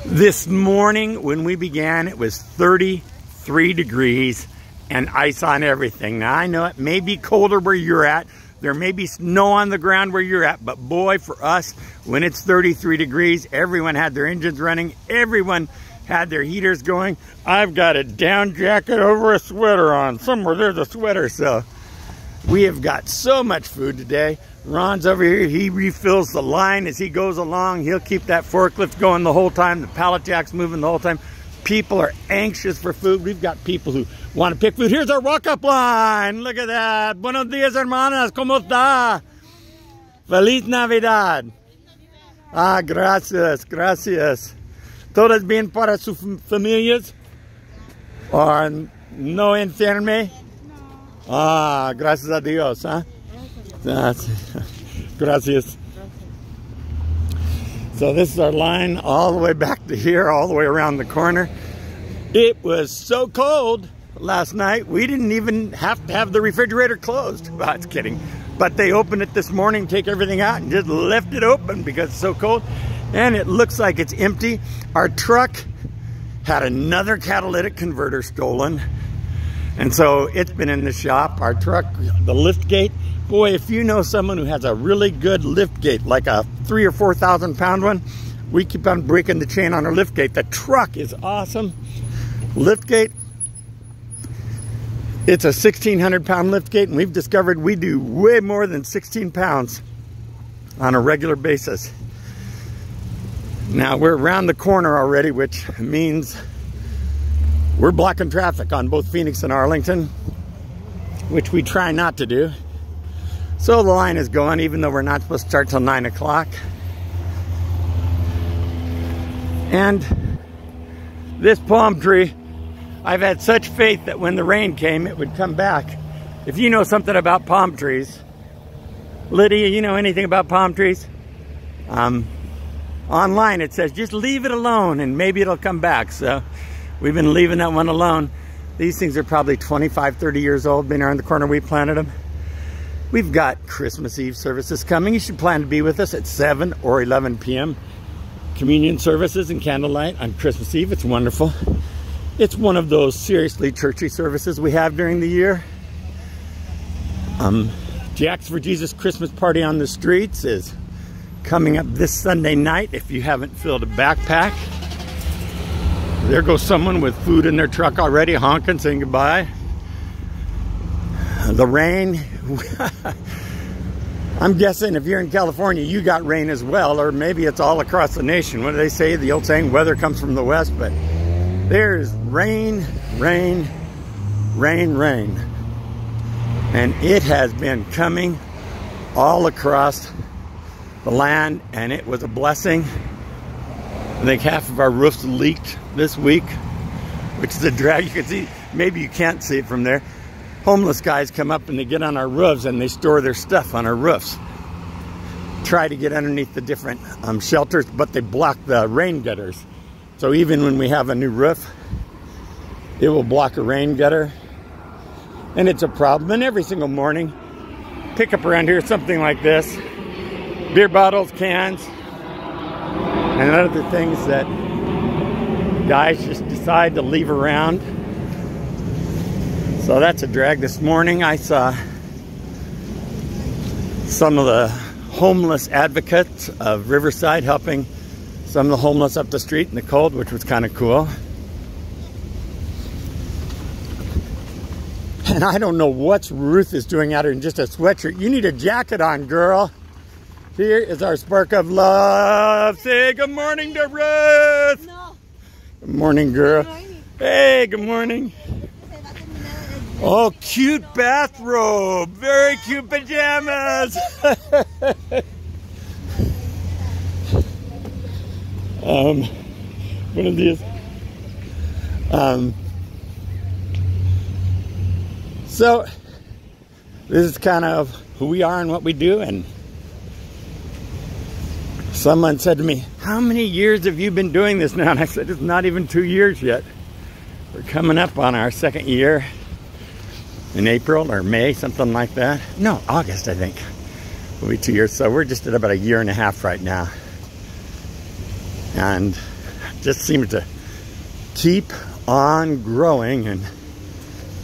This morning when we began, it was 33 degrees and ice on everything. Now I know it may be colder where you're at. There may be snow on the ground where you're at, but boy, for us, when it's 33 degrees, everyone had their engines running. Everyone had their heaters going. I've got a down jacket over a sweater on. Somewhere there's a sweater, so we have got so much food today. Ron's over here, he refills the line as he goes along. He'll keep that forklift going the whole time, the pallet jack's moving the whole time. People are anxious for food. We've got people who want to pick food. Here's our walk-up line. Look at that. Buenos dias, hermanas. ¿Cómo está? Feliz Navidad. Ah, gracias, gracias. ¿Todas bien para sus familias? ¿O no enferme? Ah, gracias a Dios, huh? Gracias. So this is our line all the way back to here, all the way around the corner. It was so cold last night, we didn't even have to have the refrigerator closed. Well, I was kidding. But they opened it this morning, take everything out, and just left it open because it's so cold. And it looks like it's empty. Our truck had another catalytic converter stolen. And so it's been in the shop. Our truck, the lift gate. Boy, if you know someone who has a really good lift gate, like a 3,000 or 4,000 pound one, we keep on breaking the chain on our lift gate. The truck is awesome. Lift gate, it's a 1,600 pound lift gate, and we've discovered we do way more than 16 pounds on a regular basis. Now we're around the corner already, which means we're blocking traffic on both Phoenix and Arlington, which we try not to do. So the line is going, even though we're not supposed to start till 9 o'clock. And this palm tree, I've had such faith that when the rain came, it would come back. If you know something about palm trees, Lydia, you know anything about palm trees? Online it says, just leave it alone and maybe it'll come back. So we've been leaving that one alone. These things are probably 25, 30 years old, been around the corner we planted them. We've got Christmas Eve services coming. You should plan to be with us at 7 or 11 p.m. Communion services and candlelight on Christmas Eve. It's wonderful. It's one of those seriously churchy services we have during the year. Jack's for Jesus Christmas Party on the Streets is coming up this Sunday night. If you haven't filled a backpack, there goes someone with food in their truck already, honking, saying goodbye. The rain, I'm guessing if you're in California, you got rain as well, or maybe it's all across the nation. What do they say? The old saying, weather comes from the west, but there's rain, rain, rain, rain. And it has been coming all across the land, and it was a blessing. I think half of our roofs leaked this week, which is a drag. You can see, maybe you can't see it from there. Homeless guys come up and they get on our roofs and they store their stuff on our roofs. Try to get underneath the different shelters, but they block the rain gutters. So even when we have a new roof, it will block a rain gutter. And it's a problem. And every single morning, pick up around here something like this. Beer bottles, cans, and other things that guys just decide to leave around. So that's a drag. This morning I saw some of the homeless advocates of Riverside helping some of the homeless up the street in the cold, which was kind of cool. And I don't know what Ruth is doing out here in just a sweatshirt. You need a jacket on, girl. Here is our spark of love. Say good morning to Ruth. No. Good morning, girl. Good morning. Hey, good morning. Oh, cute bathrobe. Very cute pajamas. One of these. So, this is kind of who we are and what we do. And someone said to me, how many years have you been doing this now? And I said, it's not even 2 years yet. We're coming up on our 2nd year. In April or May, something like that. No, August, I think. Will be 2 years. So we're just at about 1.5 years right now. And just seems to keep on growing and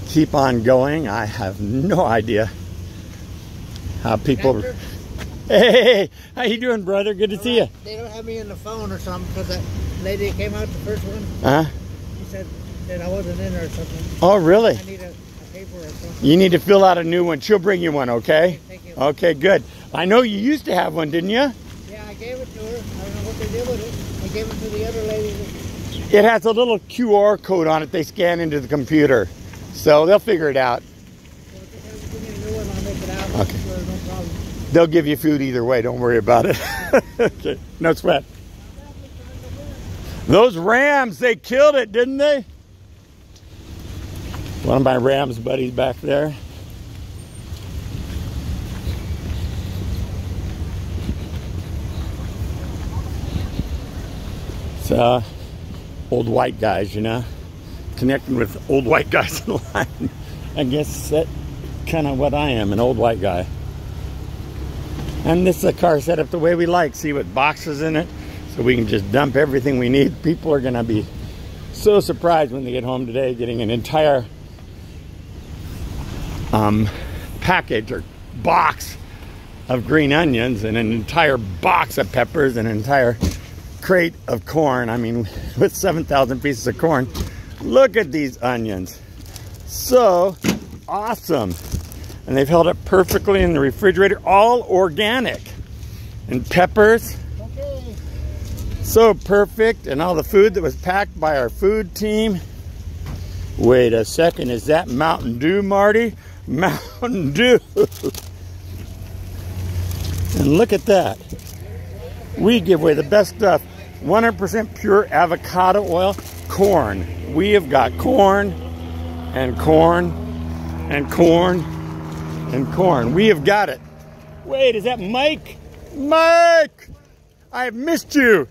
keep on going. I have no idea how people... Doctor? Hey, how you doing, brother? Good to see you. They don't have me on the phone or something because that lady that came out the first one, Huh? she said that I wasn't in there or something. Oh, really? I need a paper or something. You need to fill out a new one. She'll bring you one, okay? Thank you. Okay, good. I know you used to have one, didn't you? Yeah, I gave it to her. I don't know what they did with it. I gave it to the other lady. It has a little QR code on it they scan into the computer. So they'll figure it out. Give me a new one, I'll make it out. Okay. No problem. They'll give you food either way. Don't worry about it. Okay, no sweat. Those Rams, they killed it, didn't they? One of my Rams buddies back there. So, old white guys, you know, connecting with old white guys in line. I guess that's kind of what I am, an old white guy. And this is a car set up the way we like. See, with boxes in it, so we can just dump everything we need. People are going to be so surprised when they get home today, getting an entire package or box of green onions and an entire box of peppers and an entire crate of corn. I mean, with 7,000 pieces of corn. Look at these onions. So awesome. And they've held up perfectly in the refrigerator, all organic. And peppers, Okay. so perfect. And all the food that was packed by our food team. Wait a second, is that Mountain Dew, Marty? Mountain Dew. And look at that. We give away the best stuff. 100% pure avocado oil, corn. We have got corn and corn and corn and corn. We have got it. Wait, is that Mike? Mike! I have missed you.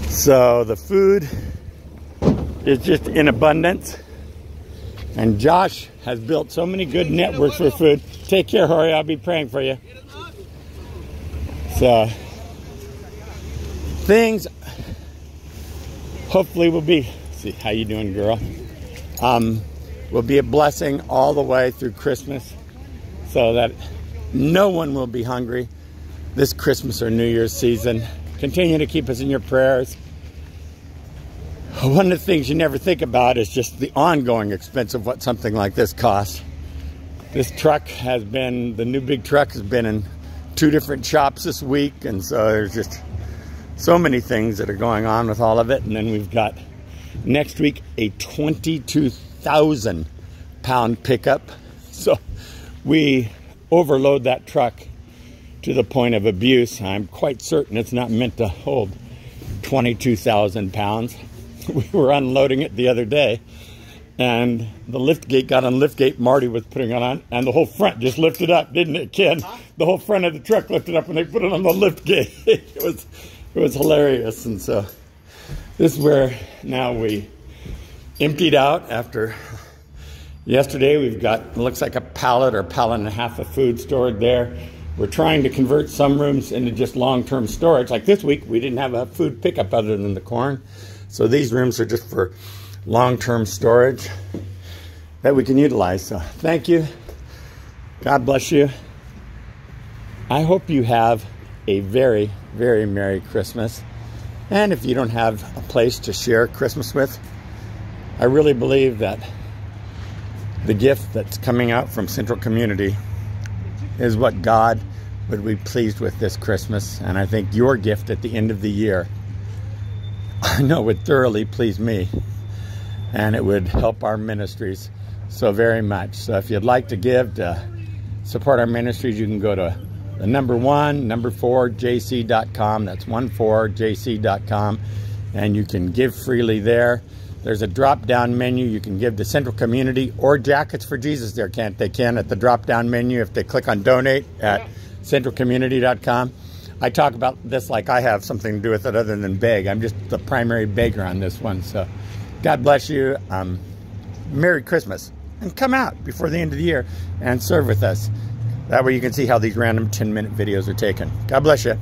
So the food is just in abundance. And Josh has built so many good networks for food. Take care, Jorge. I'll be praying for you. So things hopefully will be, see, how you doing, girl? Will be a blessing all the way through Christmas so that no one will be hungry this Christmas or New Year's season. Continue to keep us in your prayers. One of the things you never think about is just the ongoing expense of what something like this costs. This truck has been, the new big truck has been in 2 different shops this week, and so there's just so many things that are going on with all of it. And then we've got next week a 22,000 pound pickup. So we overload that truck to the point of abuse. I'm quite certain it's not meant to hold 22,000 pounds. We were unloading it the other day, and the lift gate got on lift gate. Marty was putting it on, and the whole front just lifted up, didn't it, Ken? The whole front of the truck lifted up when they put it on the lift gate. It was hilarious. And so this is where now we emptied out after yesterday. We've got, it looks like a pallet or pallet and a half of food stored there. We're trying to convert some rooms into just long-term storage. Like this week, we didn't have a food pickup other than the corn. So these rooms are just for long-term storage that we can utilize. So thank you. God bless you. I hope you have a very, very Merry Christmas. And if you don't have a place to share Christmas with, I really believe that the gift that's coming out from Central Community is what God would be pleased with this Christmas. And I think your gift at the end of the year, I know, would thoroughly please me, and it would help our ministries so very much. So if you'd like to give to support our ministries, you can go to the number 4jc.com. That's 14jc.com, and you can give freely there. There's a drop-down menu. You can give to Central Community or Jackets for Jesus there, can't they? Can at the drop-down menu if they click on donate at centralcommunity.com. I talk about this like I have something to do with it other than beg. I'm just the primary beggar on this one. So God bless you. Merry Christmas. And come out before the end of the year and serve with us. That way you can see how these random 10-minute videos are taken. God bless you.